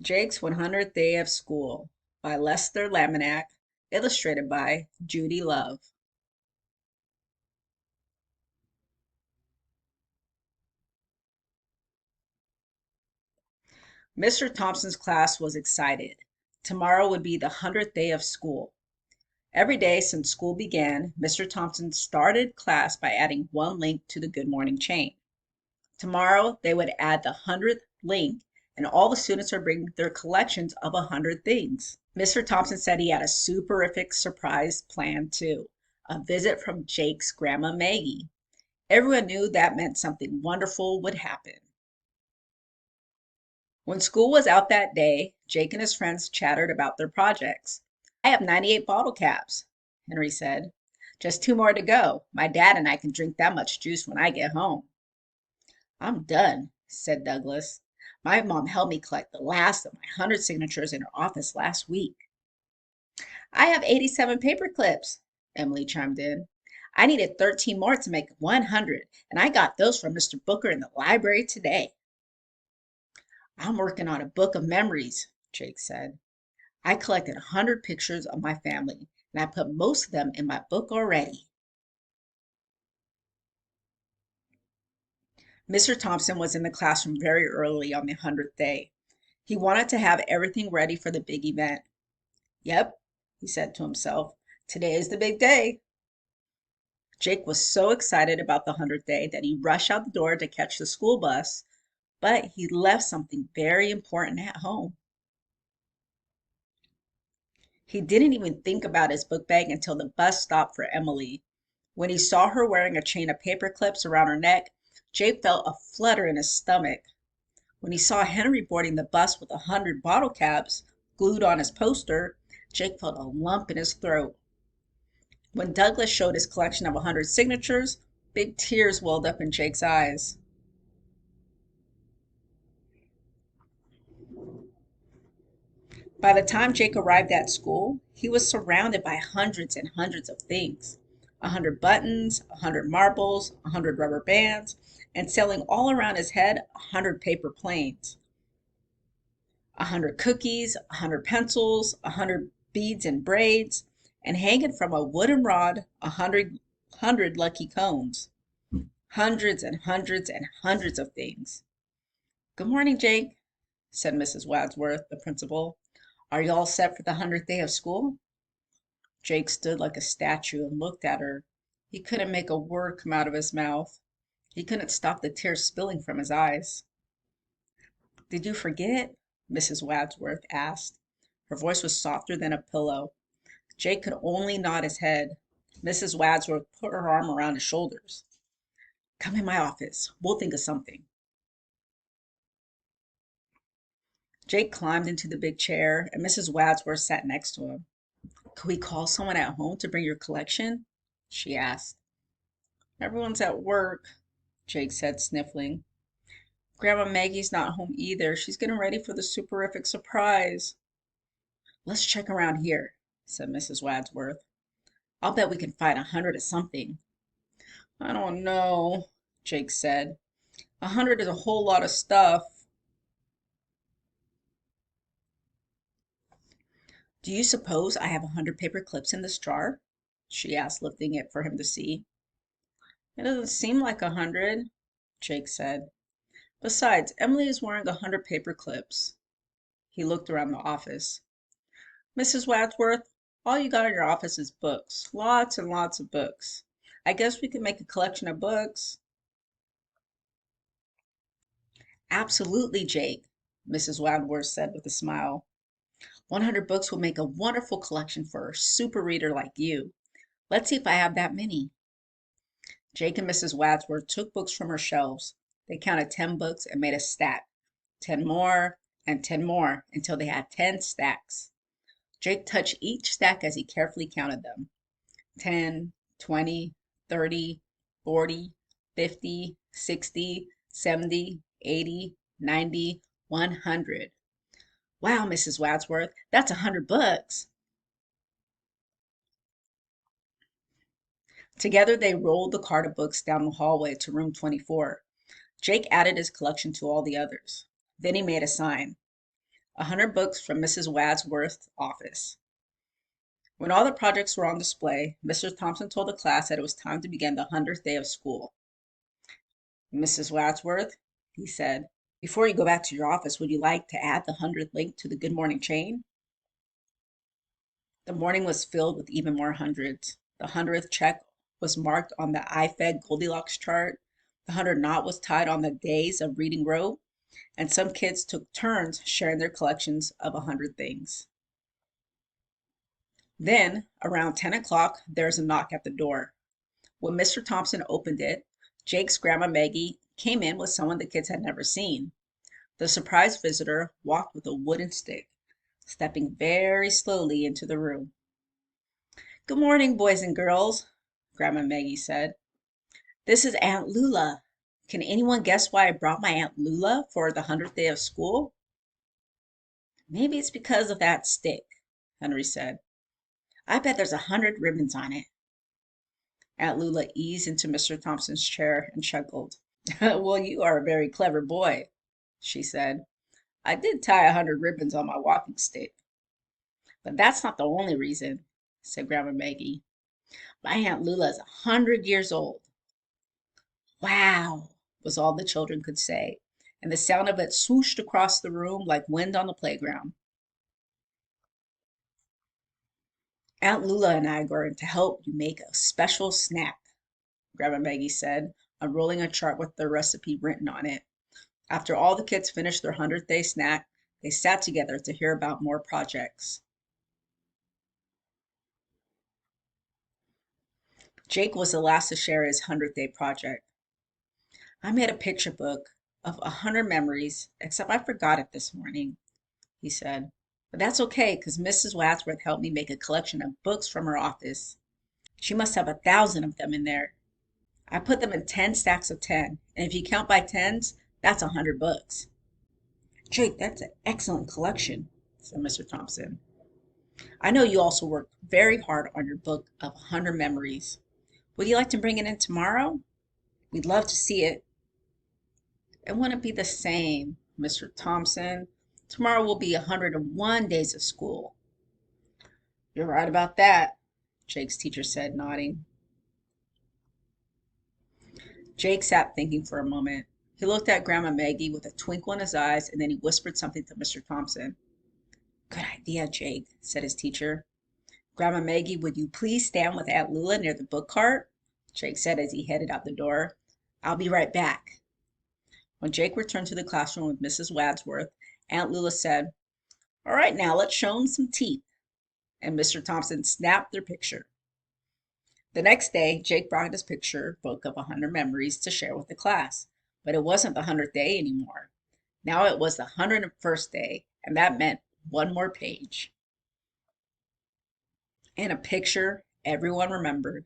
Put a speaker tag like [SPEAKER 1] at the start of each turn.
[SPEAKER 1] Jake's 100th Day of School by Lester Laminack, illustrated by Judy Love. Mr. Thompson's class was excited. Tomorrow would be the 100th day of school. Every day since school began, Mr. Thompson started class by adding one link to the Good Morning chain. Tomorrow, they would add the 100th link, and all the students would bring their collections of 100 things. Mr. Thompson said he had a superific surprise plan too, a visit from Jake's grandma Maggie. Everyone knew that meant something wonderful would happen. When school was out that day, Jake and his friends chattered about their projects. I have 98 bottle caps, Henry said. Just two more to go. My dad and I can drink that much juice when I get home. I'm done, said Douglas. My mom helped me collect the last of my 100 signatures in her office last week. I have 87 paper clips, Emily chimed in. I needed 13 more to make 100, and I got those from Mr. Booker in the library today. I'm working on a book of memories, Jake said. I collected 100 pictures of my family, and I put most of them in my book already. Mr. Thompson was in the classroom very early on the 100th day. He wanted to have everything ready for the big event. Yep, he said to himself, today is the big day. Jake was so excited about the 100th day that he rushed out the door to catch the school bus, but he left something very important at home. He didn't even think about his book bag until the bus stopped for Emily. When he saw her wearing a chain of paper clips around her neck, Jake felt a flutter in his stomach. When he saw Henry boarding the bus with 100 bottle caps glued on his poster, Jake felt a lump in his throat. When Douglas showed his collection of 100 signatures, big tears welled up in Jake's eyes. By the time Jake arrived at school, he was surrounded by hundreds and hundreds of things. 100 buttons, 100 marbles, 100 rubber bands, and sailing all around his head, 100 paper planes. 100 cookies, 100 pencils, 100 beads and braids, and hanging from a wooden rod, 100 lucky cones. Hundreds and hundreds and hundreds of things. Good morning, Jake, said Mrs. Wadsworth, the principal. Are you all set for the 100th day of school? Jake stood like a statue and looked at her. He couldn't make a word come out of his mouth. He couldn't stop the tears spilling from his eyes. Did you forget? Mrs. Wadsworth asked. Her voice was softer than a pillow. Jake could only nod his head. Mrs. Wadsworth put her arm around his shoulders. Come in my office. We'll think of something. Jake climbed into the big chair, and Mrs. Wadsworth sat next to him. Could we call someone at home to bring your collection? She asked. Everyone's at work, Jake said, sniffling. Grandma Maggie's not home either. She's getting ready for the superific surprise. Let's check around here, said Mrs. Wadsworth. I'll bet we can find 100 of something. I don't know, Jake said. 100 is a whole lot of stuff. Do you suppose I have 100 paper clips in this jar? She asked, lifting it for him to see. It doesn't seem like 100, Jake said. Besides, Emily is wearing 100 paper clips. He looked around the office. Mrs. Wadsworth, all you got in your office is books. Lots and lots of books. I guess we could make a collection of books. Absolutely, Jake, Mrs. Wadsworth said with a smile. 100 books will make a wonderful collection for a super reader like you. Let's see if I have that many. Jake and Mrs. Wadsworth took books from her shelves. They counted 10 books and made a stack. 10 more and 10 more until they had 10 stacks. Jake touched each stack as he carefully counted them. 10, 20, 30, 40, 50, 60, 70, 80, 90, 100. Wow, Mrs. Wadsworth, that's 100 books. Together they rolled the cart of books down the hallway to room 24. Jake added his collection to all the others. Then he made a sign. 100 books from Mrs. Wadsworth's office. When all the projects were on display, Mr. Thompson told the class that it was time to begin the 100th day of school. "Mrs. Wadsworth," he said, "before you go back to your office, would you like to add the 100th link to the Good Morning chain?" The morning was filled with even more hundreds. The 100th check was marked on the I-Fed Goldilocks chart. The 100 knot was tied on the days of reading rope, and some kids took turns sharing their collections of 100 things. Then, around 10 o'clock, there was a knock at the door. When Mr. Thompson opened it, Jake's grandma Maggie came in with someone the kids had never seen. The surprise visitor walked with a wooden stick, stepping very slowly into the room. "Good morning, boys and girls," Grandma Maggie said. "This is Aunt Lula. Can anyone guess why I brought my Aunt Lula for the 100th day of school?" "Maybe it's because of that stick," Henry said. "I bet there's 100 ribbons on it." Aunt Lula eased into Mr. Thompson's chair and chuckled. "Well, you are a very clever boy," she said. "I did tie 100 ribbons on my walking stick." "But that's not the only reason," said Grandma Maggie. "My Aunt Lula is 100 years old." "Wow," was all the children could say, and the sound of it swooshed across the room like wind on the playground. "Aunt Lula and I are going to help you make a special snack," Grandma Maggie said, unrolling a chart with the recipe written on it. After all the kids finished their 100th day snack, they sat together to hear about more projects. Jake was the last to share his 100th day project. "I made a picture book of 100 memories, except I forgot it this morning," he said. "But that's okay, because Mrs. Wadsworth helped me make a collection of books from her office. She must have 1,000 of them in there. I put them in 10 stacks of 10, and if you count by tens, that's 100 books." "Jake, that's an excellent collection," said Mr. Thompson. "I know you also worked very hard on your book of 100 memories. Would you like to bring it in tomorrow? We'd love to see it." "It wouldn't be the same, Mr. Thompson. Tomorrow will be 101 days of school." "You're right about that," Jake's teacher said, nodding. Jake sat thinking for a moment. He looked at Grandma Maggie with a twinkle in his eyes, and then he whispered something to Mr. Thompson. "Good idea, Jake," said his teacher. "Grandma Maggie, would you please stand with Aunt Lula near the book cart?" Jake said as he headed out the door. "I'll be right back." When Jake returned to the classroom with Mrs. Wadsworth, Aunt Lula said, "All right, now let's show 'em some teeth." And Mr. Thompson snapped their picture. The next day, Jake brought his picture book of 100 memories to share with the class. But it wasn't the 100th day anymore. Now it was the 101st day, and that meant one more page. And a picture everyone remembered.